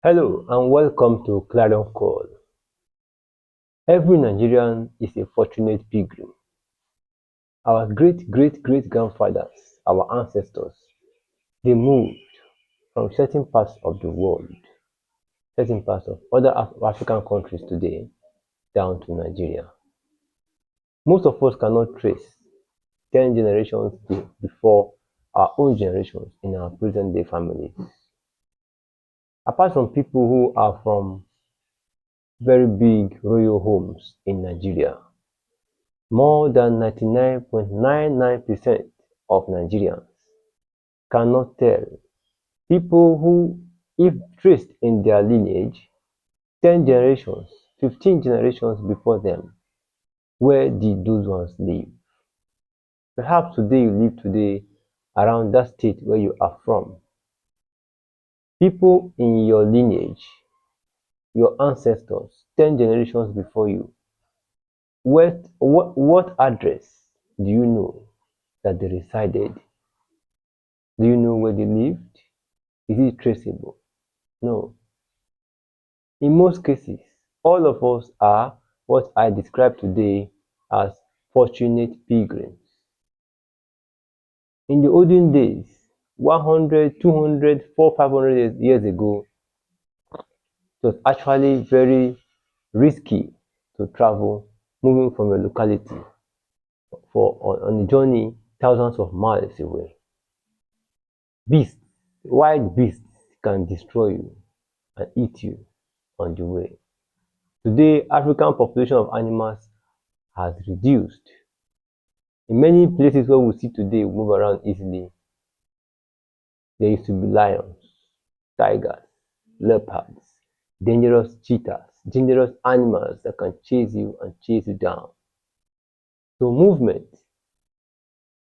Hello and welcome to Clarion Call. Every Nigerian is a fortunate pilgrim. Our great great great grandfathers, our ancestors, they moved from certain parts of the world, certain parts of other African countries today, down to Nigeria. Most of us cannot trace 10 generations before our own generations in our present day families. Apart from people who are from very big royal homes in Nigeria, more than 99.99% of Nigerians cannot tell people who, if traced in their lineage, 10 generations, 15 generations before them, where did those ones live? Perhaps today you live today around that state where you are from. People in your lineage, your ancestors, 10 generations before you, what address do you know that they resided? Do you know where they lived? Is it traceable? No. In most cases, all of us are what I describe today as fortunate pilgrims. In the olden days, 100, 200, 400, 500 years ago, it was actually very risky to travel moving from a locality on a journey thousands of miles away. Beasts, wild beasts can destroy you and eat you on the way. Today, African population of animals has reduced. In many places where we see today move around easily, there used to be lions, tigers, leopards, dangerous cheetahs, dangerous animals that can chase you and chase you down. So movement,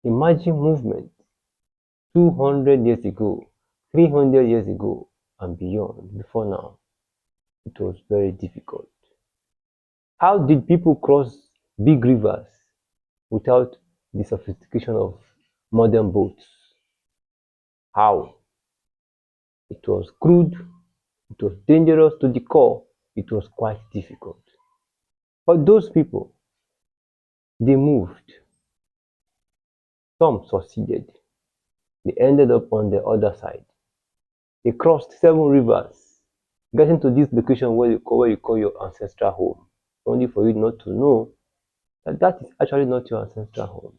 imagine movement 200 years ago, 300 years ago and beyond, before now, it was very difficult. How did people cross big rivers without the sophistication of modern boats? How? It was crude, it was dangerous to the core, it was quite difficult. But those people, they moved. Some succeeded. They ended up on the other side. They crossed 7 rivers, getting to this location where you call your ancestral home, only for you not to know that that is actually not your ancestral home.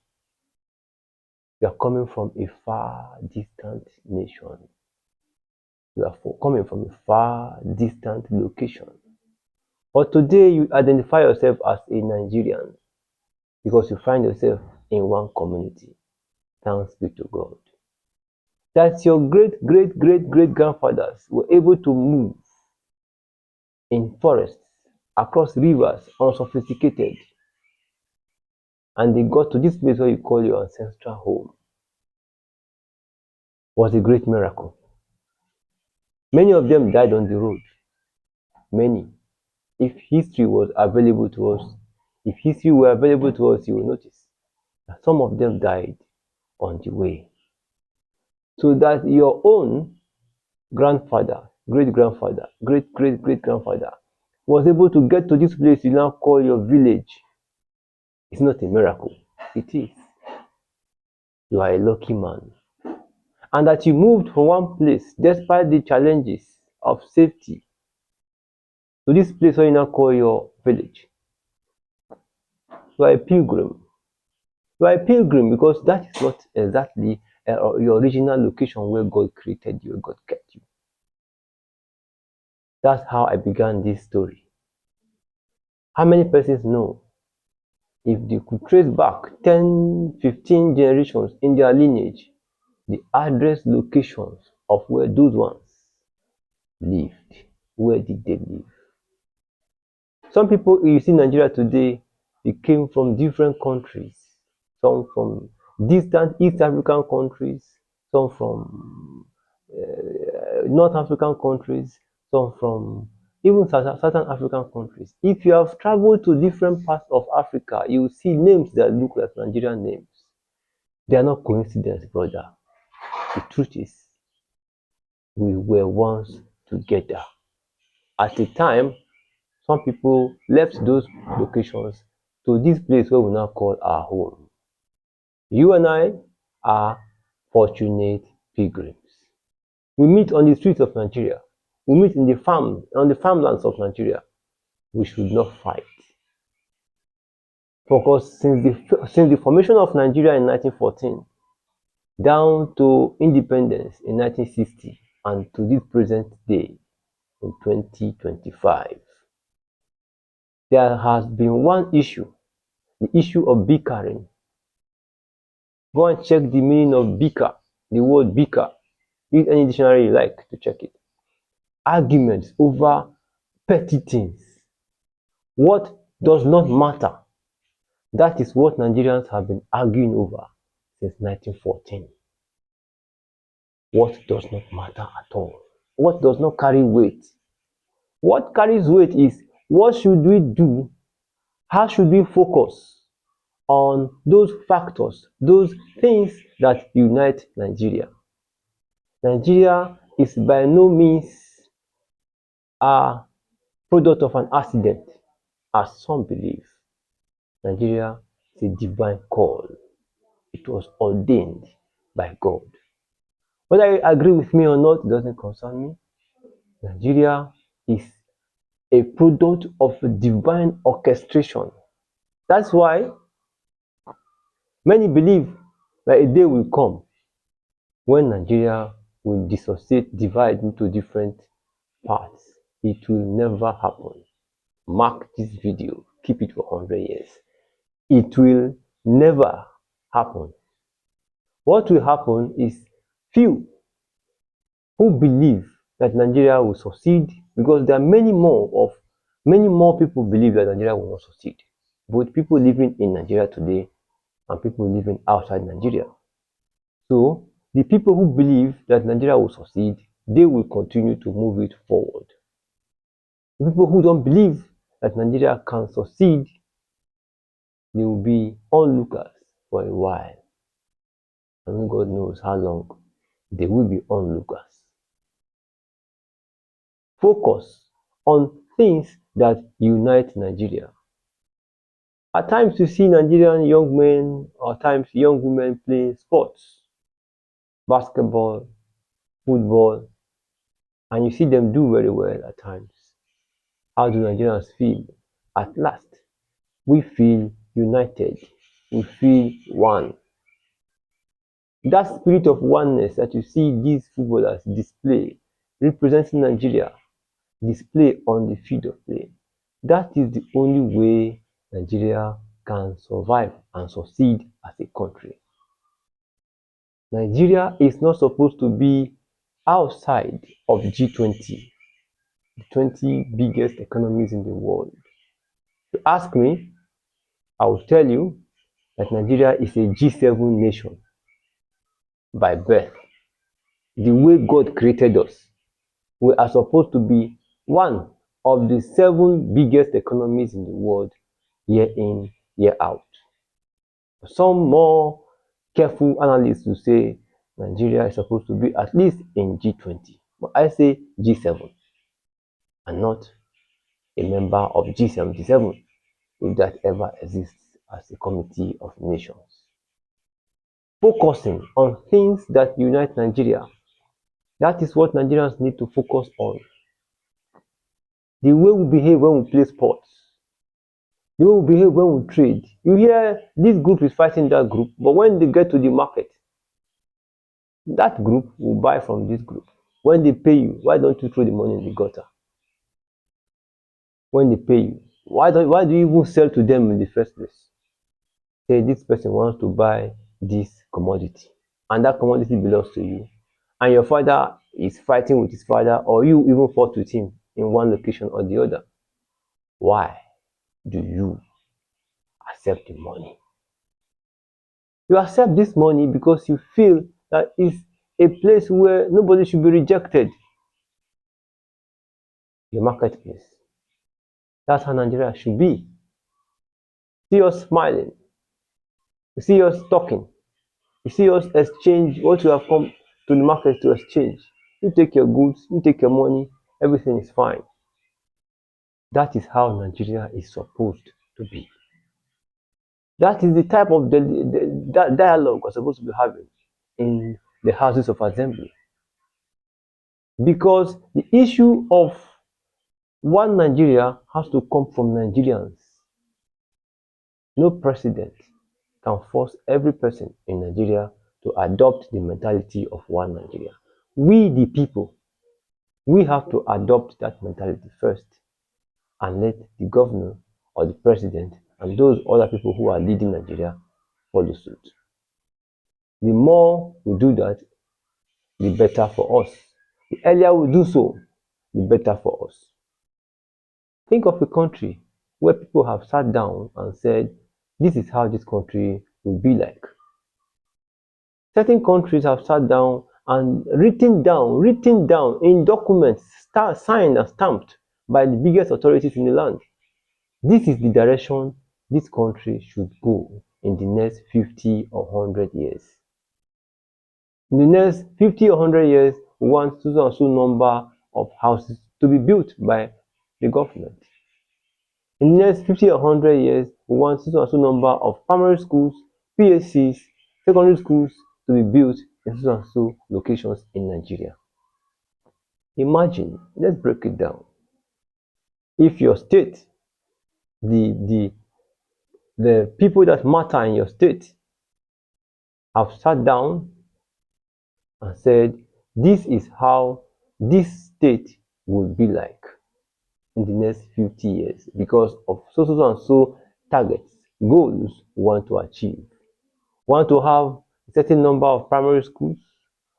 You are coming from a far distant nation. You are coming from a far distant location. But today you identify yourself as a Nigerian because you find yourself in one community. Thanks be to God. That your great great great great grandfathers were able to move in forests, across rivers, unsophisticated, and they got to this place where you call your ancestral home. Was a great miracle. Many of them died on the road. Many. If history was available to us, if history were available to us, you will notice that some of them died on the way. So that your own grandfather, great grandfather, great great great grandfather was able to get to this place you now call your village. It's not a miracle. It is. You are a lucky man. And that you moved from one place despite the challenges of safety to this place where you now call your village. You are a pilgrim. You are a pilgrim because that is not exactly your original location where God created you, where God kept you. That's how I began this story. How many persons know if they could trace back 10, 15 generations in their lineage, the address locations of where those ones lived? Where did they live? Some people you see in Nigeria today, they came from different countries. Some from distant East African countries, some from North African countries, some from even Southern African countries. If you have traveled to different parts of Africa, you will see names that look like Nigerian names. They are not coincidence, brother. The truth is, we were once together. At a time, some people left those locations to this place wey we now call our home. You and I are fortunate pilgrims. We meet on the streets of Nigeria. We meet on the farmlands of Nigeria. We should not fight. Because since the formation of Nigeria in 1914 down to independence in 1960 and to this present day in 2025, there has been one issue, the issue of bickering. Go and check the meaning of bicker, the word bicker. Use any dictionary you like to check it. Arguments over petty things. What does not matter. That is what Nigerians have been arguing over since 1914. What does not matter at all. What does not carry weight. What carries weight is what should we do, how should we focus on those factors, those things that unite Nigeria. Nigeria is by no means a product of an accident, as some believe. Nigeria is a divine call. It was ordained by God. Whether you agree with me or not, it doesn't concern me. Nigeria is a product of divine orchestration. That's why many believe that a day will come when Nigeria will dissociate, divide into different parts. It will never happen. Mark this video, keep it for 100 years. It will never happen. What will happen is few who believe that Nigeria will succeed, because there are many more people believe that Nigeria will not succeed. Both people living in Nigeria today and people living outside Nigeria. So the people who believe that Nigeria will succeed, they will continue to move it forward. The people who don't believe that Nigeria can succeed, they will be onlookers for a while. And God knows how long they will be onlookers. Focus on things that unite Nigeria. At times you see Nigerian young men or at times young women playing sports, basketball, football, and you see them do very well at times. How do Nigerians feel? At last, we feel united. We feel one. That spirit of oneness that you see these footballers display, representing Nigeria, display on the field of play, that is the only way Nigeria can survive and succeed as a country. Nigeria is not supposed to be outside of G20, the 20 biggest economies in the world. If you ask me, I will tell you that Nigeria is a G7 nation by birth. The way God created us, we are supposed to be one of the 7 biggest economies in the world, year in, year out. Some more careful analysts will say Nigeria is supposed to be at least in G20, but I say G7 and not a member of G77, if that ever exists as a committee of nations. Focusing on things that unite Nigeria, that is what Nigerians need to focus on. The way we behave when we play sports, the way we behave when we trade. You hear this group is fighting that group, but when they get to the market, that group will buy from this group. When they pay you, why don't you throw the money in the gutter? When they pay you, why do you even sell to them in the first place? Say this person wants to buy this commodity, and that commodity belongs to you, and your father is fighting with his father, or you even fought with him in one location or the other. Why do you accept the money? You accept this money because you feel that it's a place where nobody should be rejected. The marketplace. That's how Nigeria should be. See us smiling. You see us talking. You see us exchange what you have come to the market to exchange. You take your goods, you take your money, everything is fine. That is how Nigeria is supposed to be. That is the type of that dialogue we're supposed to be having in the houses of assembly. Because the issue of one Nigeria has to come from Nigerians. No president can force every person in Nigeria to adopt the mentality of one Nigeria. We, the people, we have to adopt that mentality first and let the governor or the president and those other people who are leading Nigeria follow suit. The more we do that, the better for us. The earlier we do so, the better for us. Think of a country where people have sat down and said, this is how this country will be like. Certain countries have sat down and written down in documents signed and stamped by the biggest authorities in the land. This is the direction this country should go in the next 50 or 100 years. In the next 50 or 100 years, we want so and so number of houses to be built by the government. In the next 50 or 100 years, we want so and so number of primary schools, PSCs, secondary schools to be built in so and so locations in Nigeria. Imagine, let's break it down. If your state, the people that matter in your state have sat down and said, this is how this state will be like in the next 50 years because of so and so targets, goals we want to achieve. We want to have a certain number of primary schools,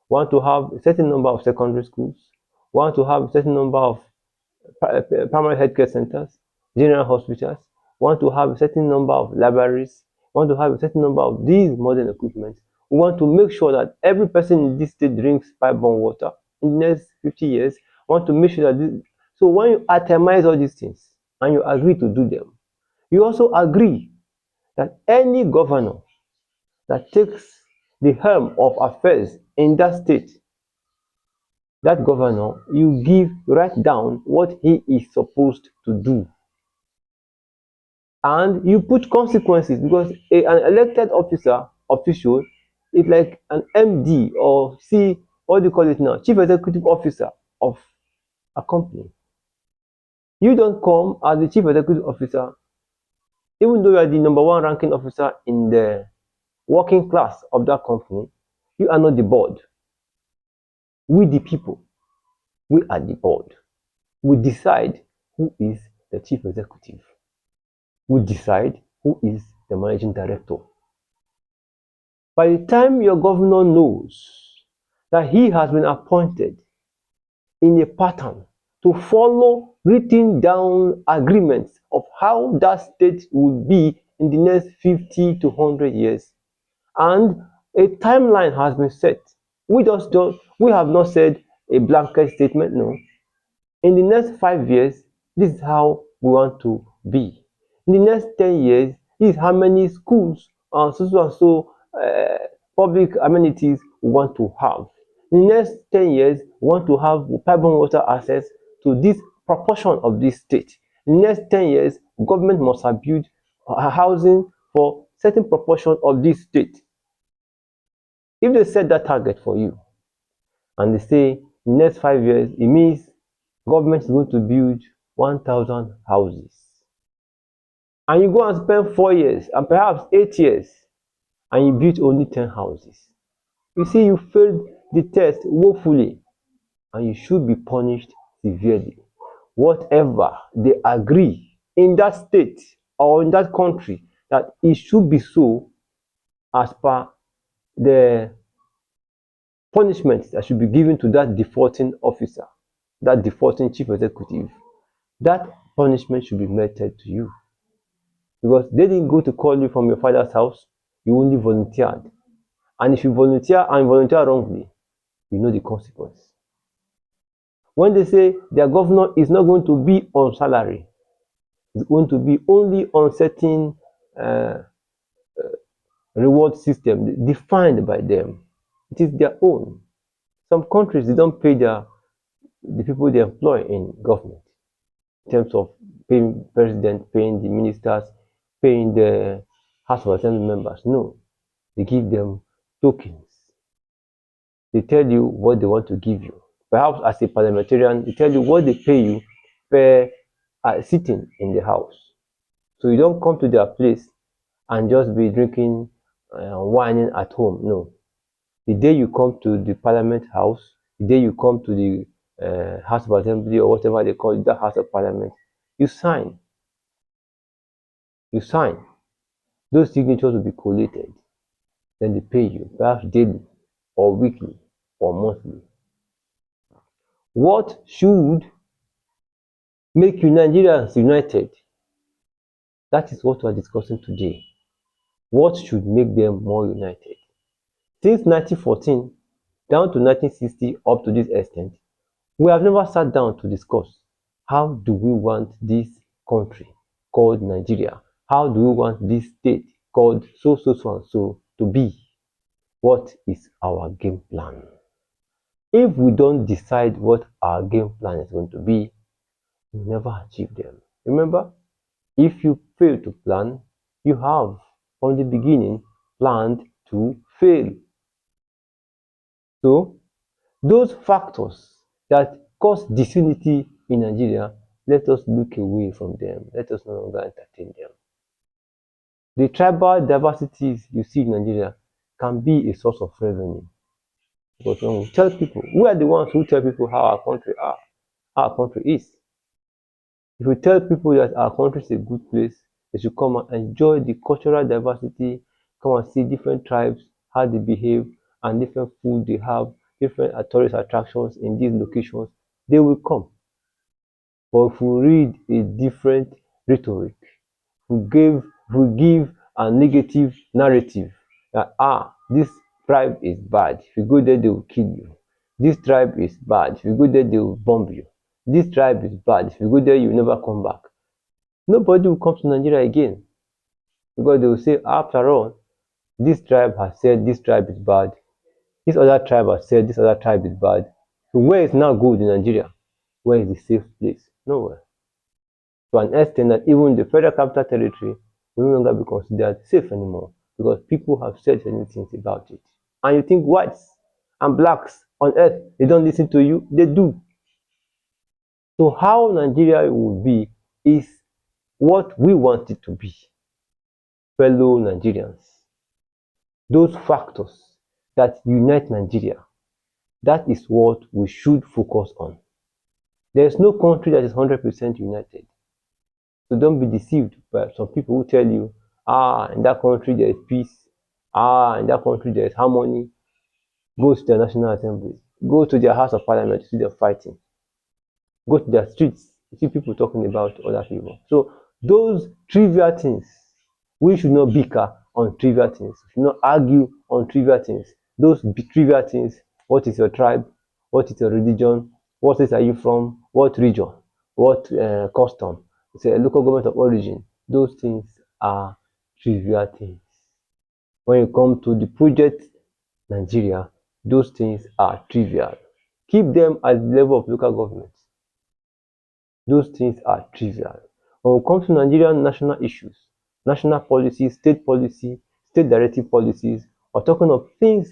we want to have a certain number of secondary schools, we want to have a certain number of primary healthcare centers, general hospitals, we want to have a certain number of libraries, we want to have a certain number of these modern equipment. We want to make sure that every person in this state drinks pipe-borne water in the next 50 years. We want to make sure that this. So when you itemize all these things and you agree to do them, you also agree that any governor that takes the helm of affairs in that state, that governor, you write down what he is supposed to do. And you put consequences because an elected official is like an MD or what do you call it now? Chief Executive Officer of a company. You don't come as the Chief Executive Officer, even though you are the number one ranking officer in the working class of that company, you are not the board. We, the people, we are the board. We decide who is the chief executive. We decide who is the managing director. By the time your governor knows that he has been appointed in a pattern to follow written down agreements of how that state will be in the next 50 to 100 years, and a timeline has been set. We have not said a blanket statement, no. In the next 5 years, this is how we want to be. In the next 10 years, this is how many schools and so public amenities we want to have. In the next 10 years, we want to have pipe-borne water access to this proportion of this state. In the next 10 years, government must have built housing for certain proportion of this state. If they set that target for you and they say in the next 5 years, it means government is going to build 1,000 houses. And you go and spend 4 years and perhaps 8 years and you build only 10 houses. You see, you failed the test woefully and you should be punished severely. Whatever they agree in that state or in that country that it should be so as per the punishment that should be given to that defaulting officer, that defaulting chief executive, that punishment should be meted to you. Because they didn't go to call you from your father's house, you only volunteered. And if you volunteer wrongly, you know the consequence. When they say their governor is not going to be on salary, it's going to be only on certain reward system defined by them. It is their own. Some countries, they don't pay the people they employ in government in terms of paying president, paying the ministers, paying the House of Assembly members. No, they give them tokens. They tell you what they want to give you. Perhaps as a parliamentarian, they tell you what they pay you per sitting in the house. So you don't come to their place and just be drinking whining at home. No. The day you come to the parliament house, the day you come to the House of Assembly or whatever they call it, the House of Parliament, you sign. You sign. Those signatures will be collated. Then they pay you, perhaps daily or weekly or monthly. What should make you Nigerians united? That is what we are discussing today. What should make them more united? Since 1914 down to 1960 up to this extent, we have never sat down to discuss how do we want this country called Nigeria, how do we want this state called so and so to be? What is our game plan? If we don't decide what our game plan is going to be, we never achieve them. Remember, if you fail to plan, you have from the beginning planned to fail. So, those factors that cause disunity in Nigeria, let us look away from them. Let us no longer entertain them. The tribal diversities you see in Nigeria can be a source of revenue. Because when we tell people, we are the ones who tell people how our country is. If we tell people that our country is a good place, they should come and enjoy the cultural diversity, come and see different tribes, how they behave, and different food they have, different tourist attractions in these locations, they will come. But if we read a different rhetoric, we give a negative narrative that this tribe is bad. If you go there, they will kill you. This tribe is bad. If you go there, they will bomb you. This tribe is bad. If you go there, you will never come back. Nobody will come to Nigeria again because they will say, after all, this tribe has said this tribe is bad. This other tribe has said this other tribe is bad. So where is now good in Nigeria? Where is the safe place? Nowhere. To an extent that even the Federal Capital Territory will no longer be considered safe anymore because people have said certain things about it. And you think whites and blacks on earth, they don't listen to you? They do. So how Nigeria will be is what we want it to be. Fellow Nigerians, those factors that unite Nigeria, that is what we should focus on. There is no country that is 100% united. So don't be deceived by some people who tell you, in that country there is peace, in that country there is harmony. Go to the National Assembly, go to their House of Parliament, you see them fighting. Go to their streets, you see people talking about other people. So those trivial things, we should not bicker on trivial things. We should not argue on trivial things. Those trivial things, what is your tribe? What is your religion? What state are you from? What region? What custom? It's a local government of origin. Those things are trivial things. When you come to the project Nigeria, those things are trivial. Keep them at the level of local government. Those things are trivial. When we come to Nigerian national issues, national policies, state directive policies, we're talking of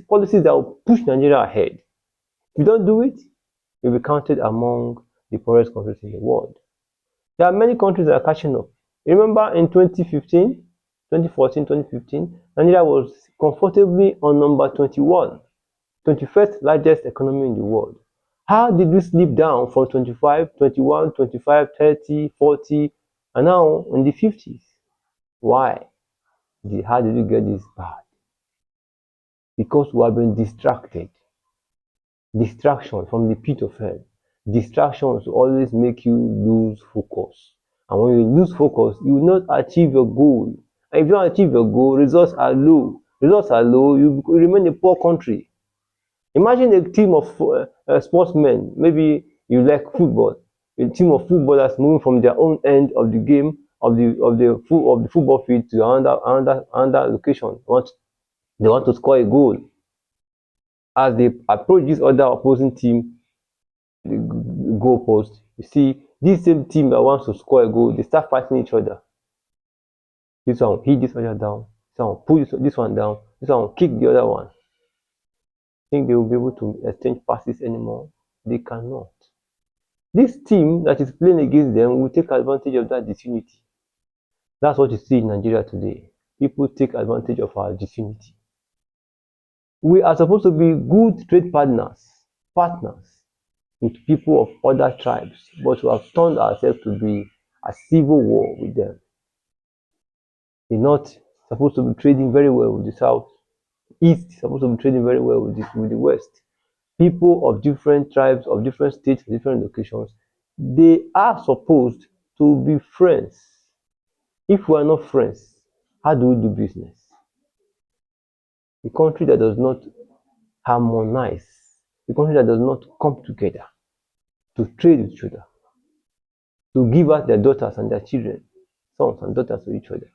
policies that will push Nigeria ahead. If you don't do it, you'll be counted among the poorest countries in the world. There are many countries that are catching up. Remember in 2014, 2015, Nigeria was comfortably on number 21, 21st largest economy in the world. How did we slip down from 25, 21, 25, 30, 40, and now in the 50s? Why? How did we get this bad? Because we have been distracted. Distraction from the pit of hell. Distractions always make you lose focus. And when you lose focus, you will not achieve your goal. And if you don't achieve your goal, results are low. Results are low, you remain a poor country. Imagine a team of sportsmen, maybe you like football, a team of footballers moving from their own end of the game, of the football field to another location. They want to score a goal. As they approach this other opposing team, the goalpost, you see This same team that wants to score a goal, they start fighting each other. This one will hit this other down, this one will pull this one down, this one will kick the other one. Think they will be able to exchange passes anymore? They cannot. This team that is playing against them will take advantage of that disunity. That's what you see in Nigeria today. People take advantage of our disunity. We are supposed to be good trade partners with people of other tribes, but we have turned ourselves to be a civil war with them. They're not supposed to be trading very well with the South. East is supposed to be trading very well with the West. People of different tribes, of different states, different locations, they are supposed to be friends. If we are not friends, how do we do business? A country that does not harmonize, a country that does not come together to trade with each other, to give out their daughters and their children, sons and daughters to each other,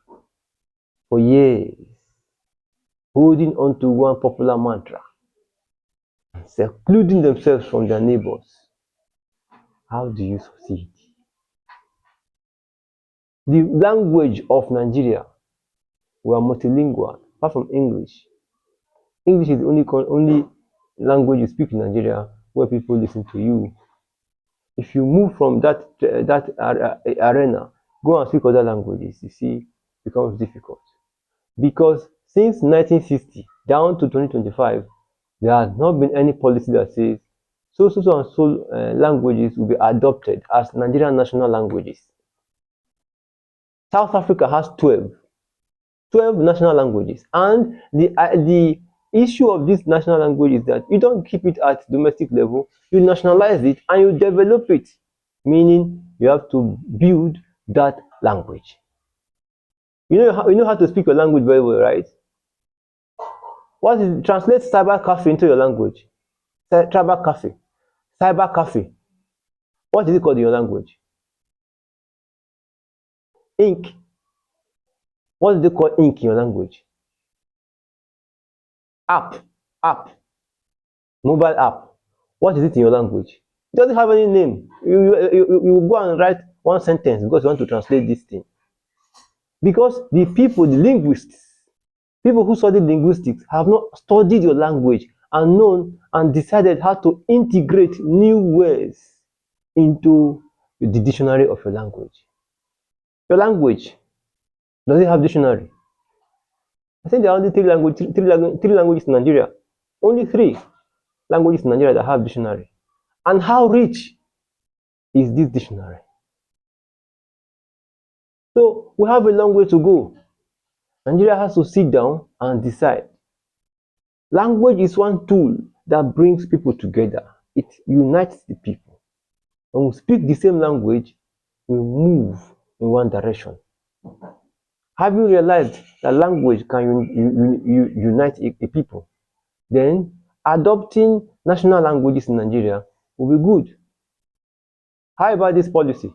for years, holding on to one popular mantra, secluding themselves from their neighbors. How do you succeed? The language of Nigeria, we are multilingual, apart from English. English is the only language you speak in Nigeria where people listen to you. If you move from that arena, go and speak other languages, you see, it becomes difficult. Because since 1960 down to 2025, there has not been any policy that says so and so languages will be adopted as Nigerian national languages. South Africa has 12 national languages, and the issue of this national language is that you don't keep it at domestic level, you nationalize it and you develop it, meaning you have to build that language. You know how to speak your language very well, right? Translate cyber cafe into your language? Cyber cafe, cyber cafe. What is it called in your language? Ink. What do they call ink in your language? App, mobile app. What is it in your language? It doesn't have any name. You go and write one sentence because you want to translate this thing. Because the people, the linguists, people who study linguistics have not studied your language and known and decided how to integrate new words into the dictionary of your language. Your language, does it have dictionary? I think there are only three languages in Nigeria. Only three languages in Nigeria that have dictionary. And how rich is this dictionary? So we have a long way to go. Nigeria has to sit down and decide. Language is one tool that brings people together. It unites the people. When we speak the same language, we move in one direction. Have you realized that language can unite a people? Then adopting national languages in Nigeria will be good. How about this policy?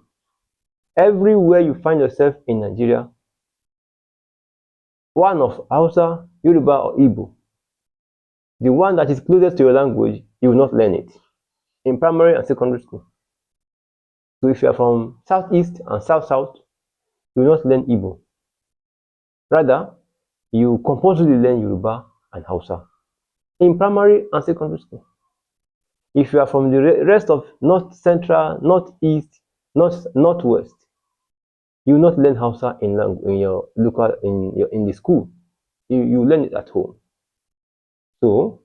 Everywhere you find yourself in Nigeria, one of Hausa, Yoruba, or Igbo, the one that is closest to your language, you will not learn it in primary and secondary school. So if you are from Southeast and South, you will not learn Igbo. Rather, you compulsorily learn Yoruba and Hausa in primary and secondary school. If you are from the rest of North Central, Northeast, Northwest, you will not learn Hausa in the school. You learn it at home. So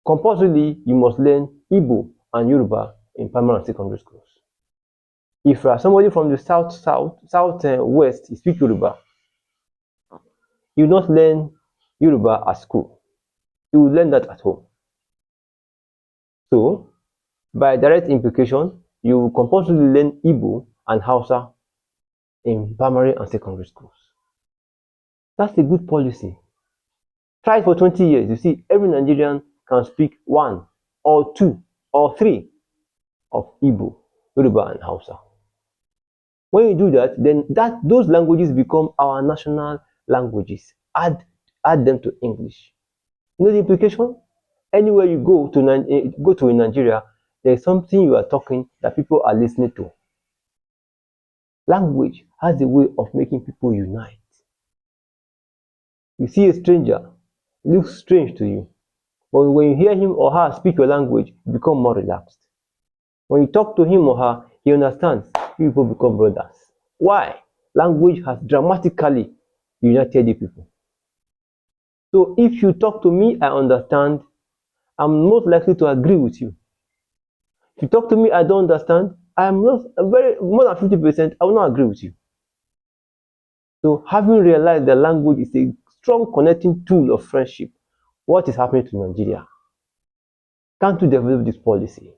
compulsorily, you must learn Igbo and Yoruba in primary and secondary schools. If you are somebody from the Southwest, you speak Yoruba, you will not learn Yoruba at school. You will learn that at home. So, by direct implication, you will compulsorily learn Igbo and Hausa in primary and secondary schools. That's a good policy. Try it for 20 years. You see, every Nigerian can speak one or two or three of Igbo, Yoruba, and Hausa. When you do that, then those languages become our national languages. Add them to English. You know the implication? Anywhere you go to in Nigeria, there is something you are talking that people are listening to. Language has a way of making people unite. You see a stranger, it looks strange to you, but when you hear him or her speak your language, you become more relaxed. When you talk to him or her, he understands. You people become brothers. Why? Language has dramatically united the people. So if you talk to me, I understand, I'm most likely to agree with you. If you talk to me, I don't understand, I'm not very more than 50%, I will not agree with you. So having realized that language is a strong connecting tool of friendship, what is happening to Nigeria? Can't we develop this policy?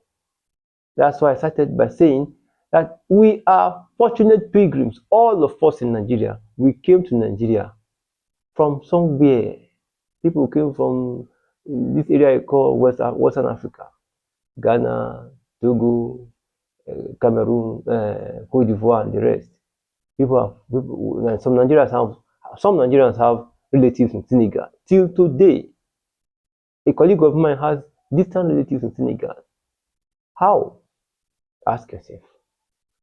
That's why I started by saying that we are fortunate pilgrims, all of us in Nigeria. We came to Nigeria from somewhere. People came from this area called Western Africa, Ghana, Togo, Cameroon, Cote d'Ivoire, and the rest. Some Nigerians have relatives in Senegal. Till today, a colleague of mine has distant relatives in Senegal. How? Ask yourself.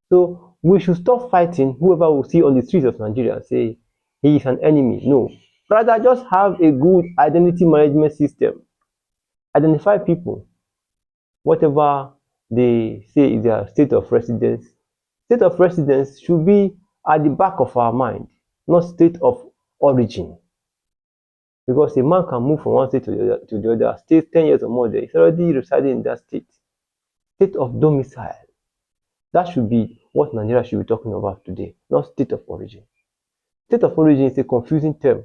So we should stop fighting whoever we see on the streets of Nigeria and say he is an enemy. No. Rather, just have a good identity management system. Identify people. Whatever they say is their state of residence. State of residence should be at the back of our mind, not state of origin. Because a man can move from one state to the other, stay 10 years or more there. He's already residing in that state. State of domicile. That should be what Nigeria should be talking about today, not state of origin. State of origin is a confusing term.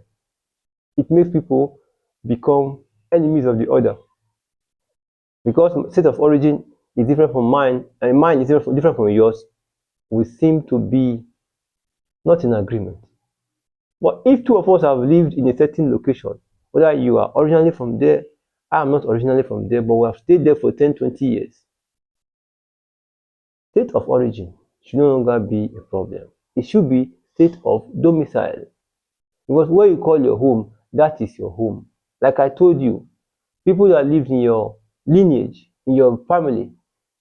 It makes people become enemies of the other. Because state of origin is different from mine, and mine is different from yours, we seem to be not in agreement. But if two of us have lived in a certain location, whether you are originally from there, I am not originally from there, but we have stayed there for 10, 20 years, state of origin should no longer be a problem. It should be state of domicile. Because where you call your home, that is your home. Like I told you, people that lived in your lineage, in your family,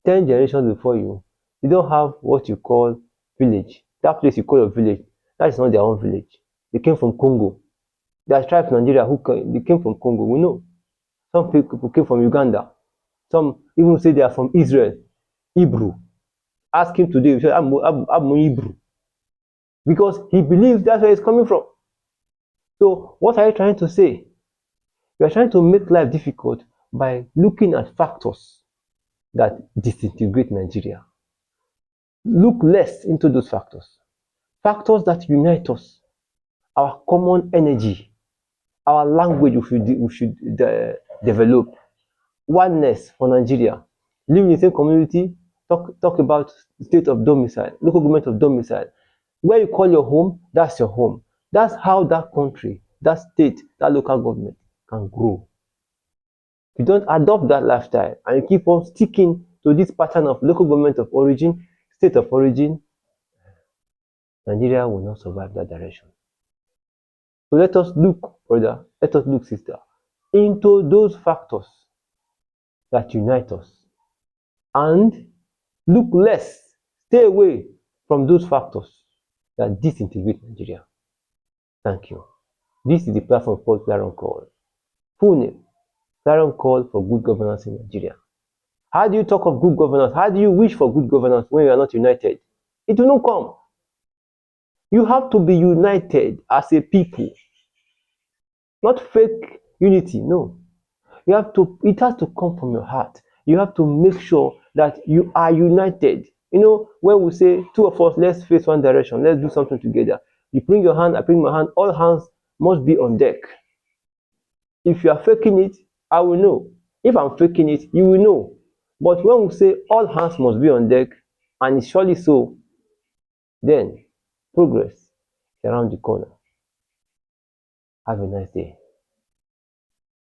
10 generations before you, they don't have what you call village. That place you call your village, that is not their own village. They came from Congo. There are tribes in Nigeria they came from Congo. We know. Some people came from Uganda. Some even say they are from Israel, Hebrew. Ask him today, he said, I'm Hebrew. Because he believes that's where he's coming from. So what are you trying to say? You are trying to make life difficult by looking at factors that disintegrate Nigeria. Look less into those factors. Factors that unite us. Our common energy. Our language we should develop. Oneness for Nigeria. Live in the same community. Talk about state of domicile, local government of domicile. Where you call your home, that's your home. That's how that country, that state, that local government can grow. If you don't adopt that lifestyle and you keep on sticking to this pattern of local government of origin, state of origin, Nigeria will not survive that direction. So let us look, brother, let us look, sister, into those factors that unite us and look less, stay away from those factors that disintegrate Nigeria. Thank you. This is the platform called Clarion Call. Full name, Clarion Call for Good Governance in Nigeria. How do you talk of good governance? How do you wish for good governance when you are not united? It will not come. You have to be united as a people. Not fake unity, no. It has to come from your heart. You have to make sure that you are united. You know, when we say two of us, let's face one direction, let's do something together. You bring your hand, I bring my hand, all hands must be on deck. If you are faking it, I will know. If I'm faking it, you will know. But when we say all hands must be on deck, and it's surely so, then progress is around the corner. Have a nice day.